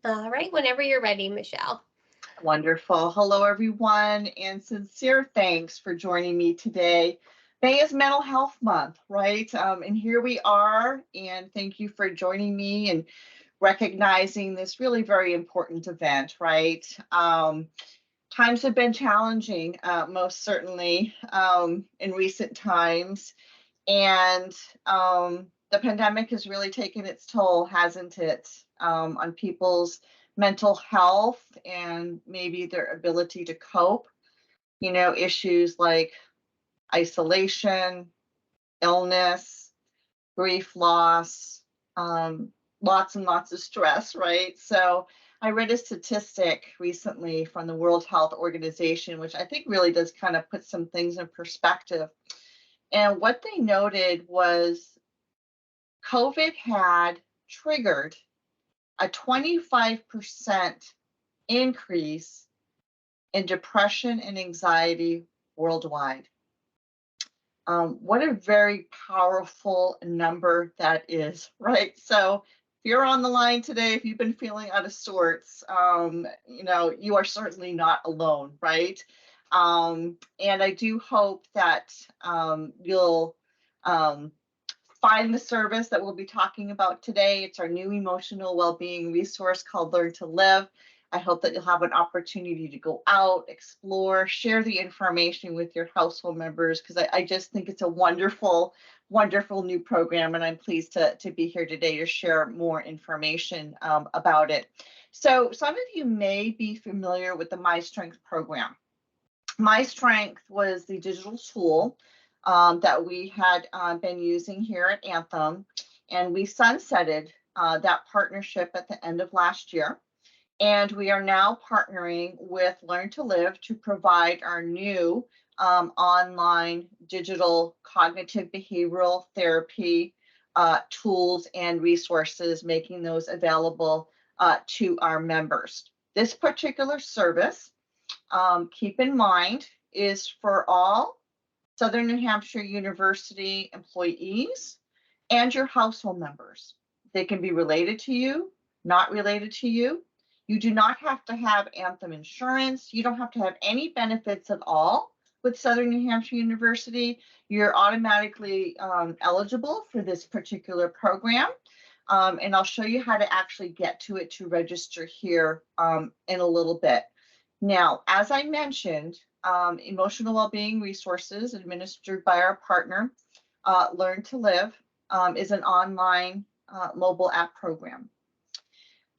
All right, whenever you're ready, Michelle. Wonderful. Hello, everyone, and sincere thanks for joining me today. May is Mental Health Month, right? And here we are, and thank you for joining me and recognizing this really very important event, right? Times have been challenging, most certainly, in recent times, and the pandemic has really taken its toll, hasn't it, on people's mental health and maybe their ability to cope. Issues like isolation, illness, grief, loss, lots and lots of stress, right? So I read a statistic recently from the World Health Organization, which I think really does kind of put some things in perspective. And what they noted was COVID had triggered a 25% increase in depression and anxiety worldwide. What a very powerful number that is, right? So if you're on the line today, if you've been feeling out of sorts, you are certainly not alone, right? And I do hope that you'll find the service that we'll be talking about today. It's our new emotional well-being resource called Learn to Live. I hope that you'll have an opportunity to go out, explore, share the information with your household members, because I just think it's a wonderful, wonderful new program, and I'm pleased to be here today to share more information about it. So some of you may be familiar with the My Strength program. My Strength was the digital tool that we had been using here at Anthem, and we sunsetted that partnership at the end of last year. And we are now partnering with Learn to Live to provide our new online digital cognitive behavioral therapy tools and resources, making those available to our members. This particular service, keep in mind, is for all Southern New Hampshire University employees and your household members. They can be related to you, not related to you. You do not have to have Anthem insurance. You don't have to have any benefits at all with Southern New Hampshire University. You're automatically eligible for this particular program. And I'll show you how to actually get to it to register here in a little bit. Now, as I mentioned, emotional well-being resources administered by our partner, Learn to Live, is an online mobile app program.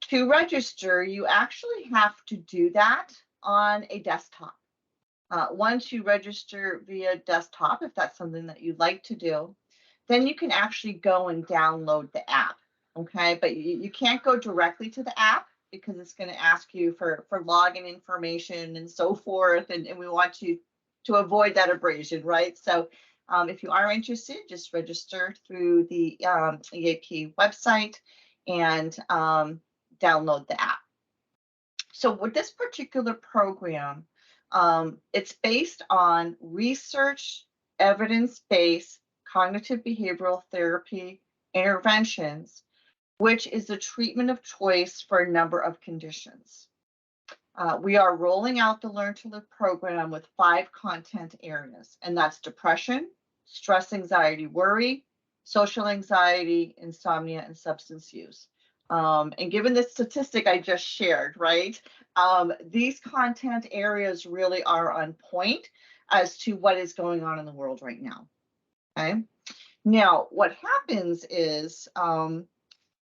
To register, you actually have to do that on a desktop. Once you register via desktop, if that's something that you'd like to do, then you can actually go and download the app, okay? But you can't go directly to the app because it's going to ask you for login information and so forth, and we want you to avoid that abrasion, right? So if you are interested, just register through the EAP website and download the app. So with this particular program, it's based on research, evidence-based cognitive behavioral therapy interventions, which is the treatment of choice for a number of conditions. We are rolling out the Learn to Live program with 5 content areas, and that's depression, stress, anxiety, worry, social anxiety, insomnia, and substance use. And given the statistic I just shared, right, these content areas really are on point as to what is going on in the world right now. Okay. Now, what happens is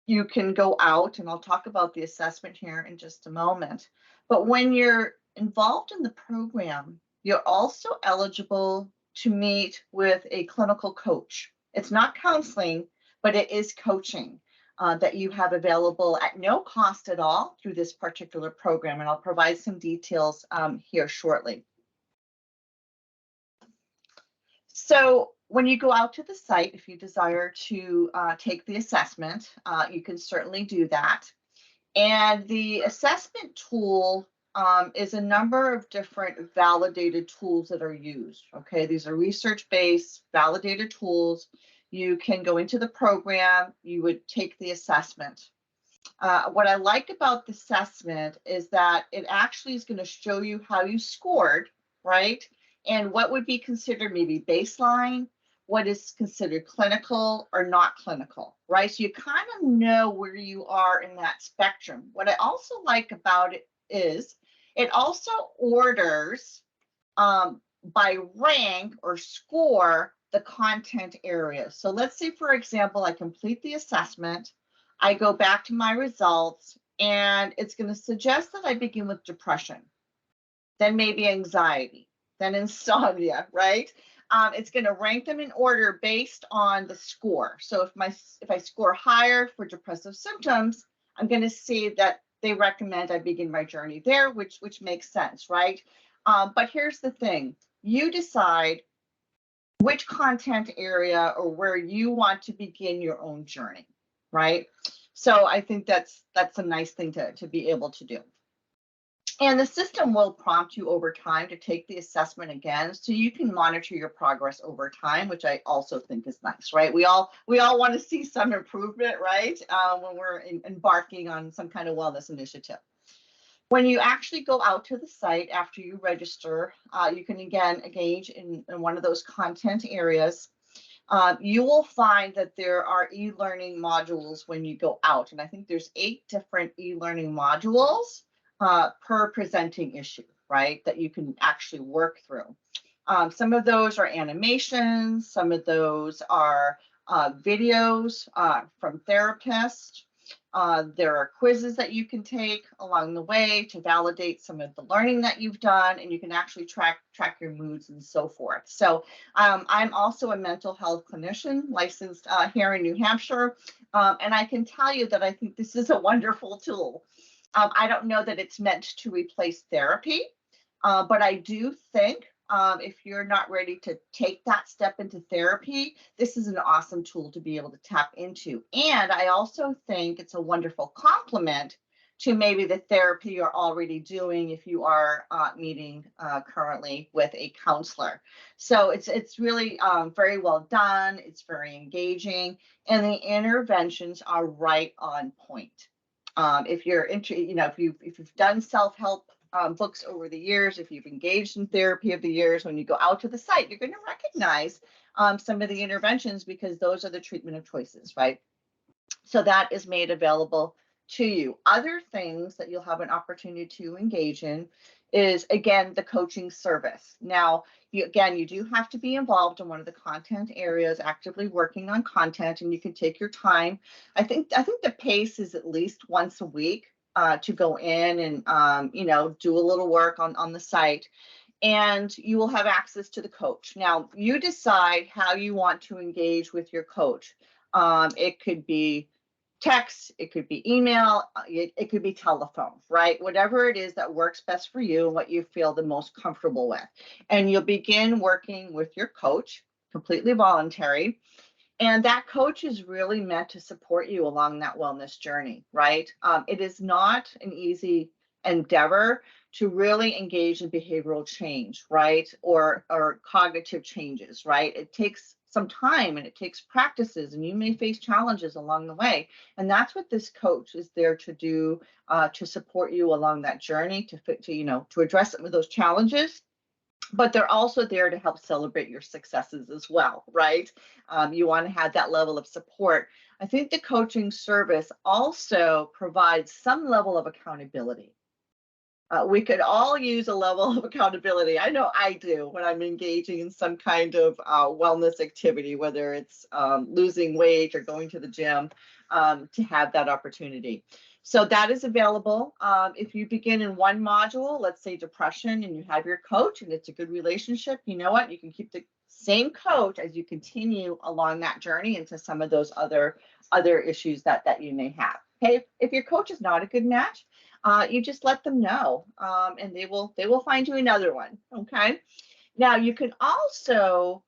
you can go out, and I'll talk about the assessment here in just a moment. But when you're involved in the program, you're also eligible to meet with a clinical coach. It's not counseling, but it is coaching that you have available at no cost at all through this particular program. And I'll provide some details here shortly. So when you go out to the site, if you desire to take the assessment, you can certainly do that. And the assessment tool is a number of different validated tools that are used. Okay, these are research-based, validated tools. You can go into the program, you would take the assessment. What I like about the assessment is that it actually is going to show you how you scored, right? And what would be considered maybe baseline, what is considered clinical or not clinical, right? So you kind of know where you are in that spectrum. What I also like about it is it also orders by rank or score the content areas. So let's say, for example, I complete the assessment, I go back to my results, and it's going to suggest that I begin with depression, then maybe anxiety, then insomnia, right? It's going to rank them in order based on the score. So if I score higher for depressive symptoms, I'm going to see that they recommend I begin my journey there, which makes sense, right? But here's the thing: you decide which content area or where you want to begin your own journey, right? So I think that's a nice thing to be able to do. And the system will prompt you over time to take the assessment again, so you can monitor your progress over time, which I also think is nice, right? We all want to see some improvement, right? When we're embarking on some kind of wellness initiative. When you actually go out to the site after you register, you can again engage in one of those content areas. You will find that there are e-learning modules when you go out, and I think there's 8 different e-learning modules per presenting issue, right, that you can actually work through. Some of those are animations, some of those are videos from therapists. There are quizzes that you can take along the way to validate some of the learning that you've done, and you can actually track your moods and so forth. So I'm also a mental health clinician licensed here in New Hampshire, and I can tell you that I think this is a wonderful tool. I don't know that it's meant to replace therapy, but I do think if you're not ready to take that step into therapy, this is an awesome tool to be able to tap into. And I also think it's a wonderful complement to maybe the therapy you're already doing if you are meeting currently with a counselor. So it's really very well done. It's very engaging, and the interventions are right on point. If you're if you've done self-help books over the years, if you've engaged in therapy over the years, when you go out to the site, you're going to recognize some of the interventions, because those are the treatment of choices, right? So that is made available to you. Other things that you'll have an opportunity to engage in is, again, the coaching service. Now, you do have to be involved in one of the content areas, actively working on content, and you can take your time. I think the pace is at least once a week to go in and do a little work on the site, and you will have access to the coach. Now, you decide how you want to engage with your coach. It could be text, it could be email, it could be telephone, right? Whatever it is that works best for you and what you feel the most comfortable with. And you'll begin working with your coach, completely voluntary. And that coach is really meant to support you along that wellness journey, right? It is not an easy endeavor to really engage in behavioral change, right? Or cognitive changes, right? It takes some time and it takes practices, and you may face challenges along the way. And that's what this coach is there to do, to support you along that journey, to address some of those challenges. But they're also there to help celebrate your successes as well, right? You want to have that level of support. I think the coaching service also provides some level of accountability. We could all use a level of accountability. I know I do when I'm engaging in some kind of wellness activity, whether it's losing weight or going to the gym, to have that opportunity. So that is available. If you begin in one module, let's say depression, and you have your coach and it's a good relationship, you know what? You can keep the same coach as you continue along that journey into some of those other issues that you may have. Okay, if your coach is not a good match, you just let them know, and they will find you another one. Okay. Now you can also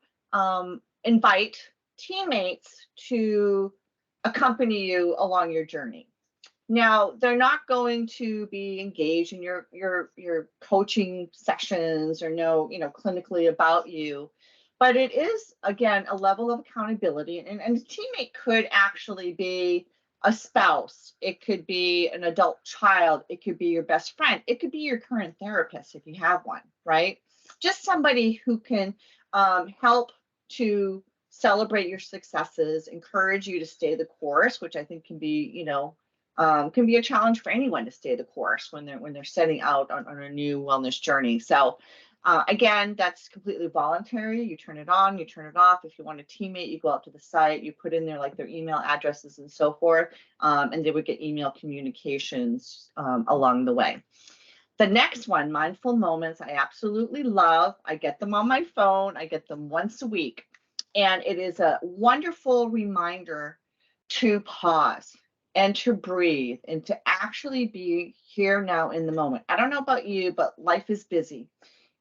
invite teammates to accompany you along your journey. Now, they're not going to be engaged in your coaching sessions or know clinically about you, but it is, again, a level of accountability, and a teammate could actually be a spouse, it could be an adult child, it could be your best friend, it could be your current therapist if you have one, right? Just somebody who can help to celebrate your successes, encourage you to stay the course, which I think can be, can be a challenge for anyone to stay the course when they're setting out on a new wellness journey. So again, that's completely voluntary. You turn it on, you turn it off. If you want a teammate, you go out to the site, you put in there like their email addresses and so forth, and they would get email communications along the way. The next one, mindful moments, I absolutely love. I get them on my phone. I get them once a week. And it is a wonderful reminder to pause and to breathe and to actually be here now in the moment. I don't know about you, but life is busy.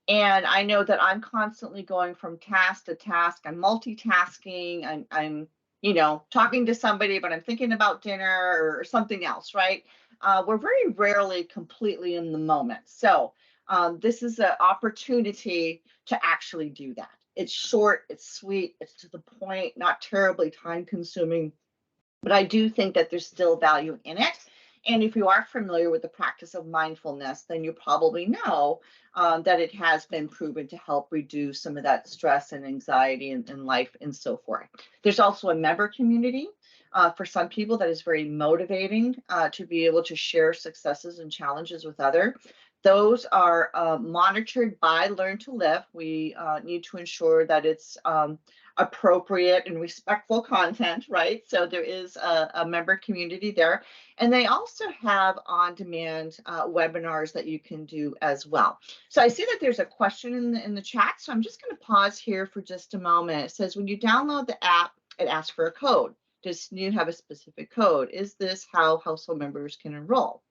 And I know that I'm constantly going from task to task. I'm multitasking. I'm talking to somebody, but I'm thinking about dinner or something else, right? We're very rarely completely in the moment. So this is an opportunity to actually do that. It's short, it's sweet, it's to the point, not terribly time consuming, but I do think that there's still value in it. And if you are familiar with the practice of mindfulness, then you probably know that it has been proven to help reduce some of that stress and anxiety in life and so forth. There's also a member community for some people that is very motivating to be able to share successes and challenges with others. Those are monitored by Learn to Live. We need to ensure that it's appropriate and respectful content, right? So there is a member community there. And they also have on-demand webinars that you can do as well. So I see that there's a question in the chat. So I'm just going to pause here for just a moment. It says, when you download the app, it asks for a code. Does you have a specific code? Is this how household members can enroll?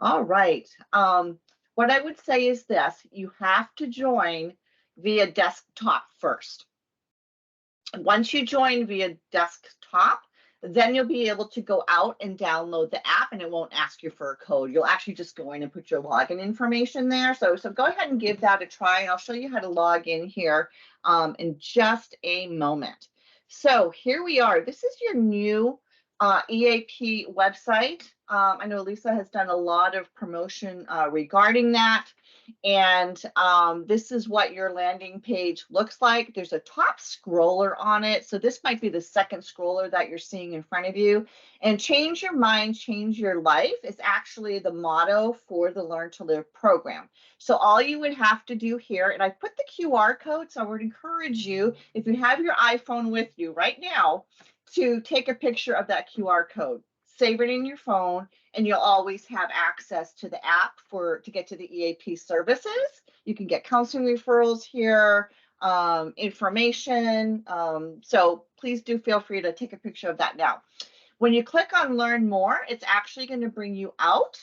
All right. What I would say is this: you have to join via desktop first. Once you join via desktop, then you'll be able to go out and download the app, and it won't ask you for a code. You'll actually just go in and put your login information there. So go ahead and give that a try, and I'll show you how to log in here in just a moment. So here we are. This is your new EAP website. I know Lisa has done a lot of promotion regarding that. And this is what your landing page looks like. There's a top scroller on it. So this might be the second scroller that you're seeing in front of you. And change your mind, change your life is actually the motto for the Learn to Live program. So all you would have to do here, and I put the QR code, so I would encourage you, if you have your iPhone with you right now, to take a picture of that QR code. Save it in your phone, and you'll always have access to the app to get to the EAP services. You can get counseling referrals here, information. So please do feel free to take a picture of that now. When you click on Learn More, it's actually going to bring you out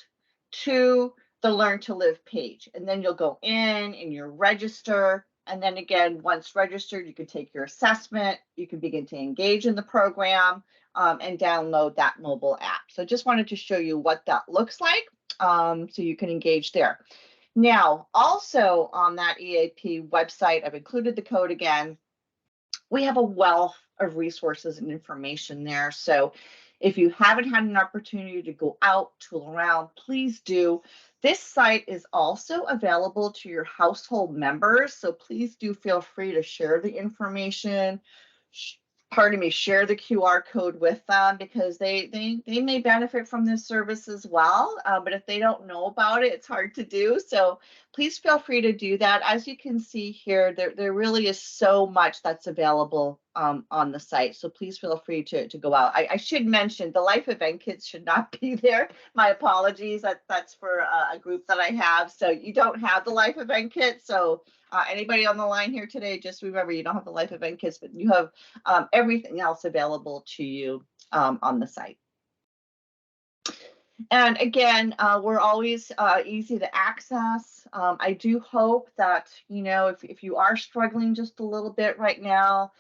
to the Learn to Live page. And then you'll go in and you'll register. And then again, once registered, you can take your assessment. You can begin to engage in the program. And download that mobile app. So just wanted to show you what that looks like so you can engage there. Now, also on that EAP website, I've included the code again. We have a wealth of resources and information there. So if you haven't had an opportunity to go out, tool around, please do. This site is also available to your household members. So please do feel free to share the information, share the QR code with them, because they may benefit from this service as well. But if they don't know about it, it's hard to do. So please feel free to do that. As you can see here, there really is so much that's available on the site. So please feel free to go out. I should mention the life event kits should not be there. My apologies. That's for a group that I have. So you don't have the life event kit. So anybody on the line here today, just remember you don't have the life event kits, but you have everything else available to you on the site. And again, we're always easy to access. I do hope that, if you are struggling just a little bit right now,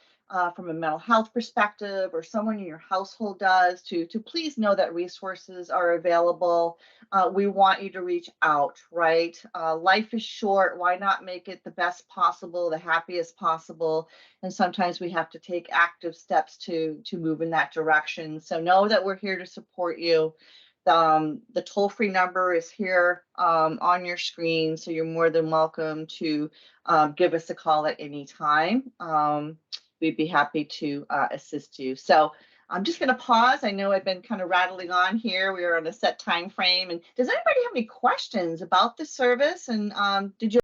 from a mental health perspective, or someone in your household does, to please know that resources are available. We want you to reach out, right? Life is short. Why not make it the best possible, the happiest possible? And sometimes we have to take active steps to move in that direction. So know that we're here to support you. The toll-free number is here on your screen, so you're more than welcome to give us a call at any time. We'd be happy to assist you. So I'm just going to pause. I know I've been kind of rattling on here. We are on a set time frame. And does anybody have any questions about the service? And did you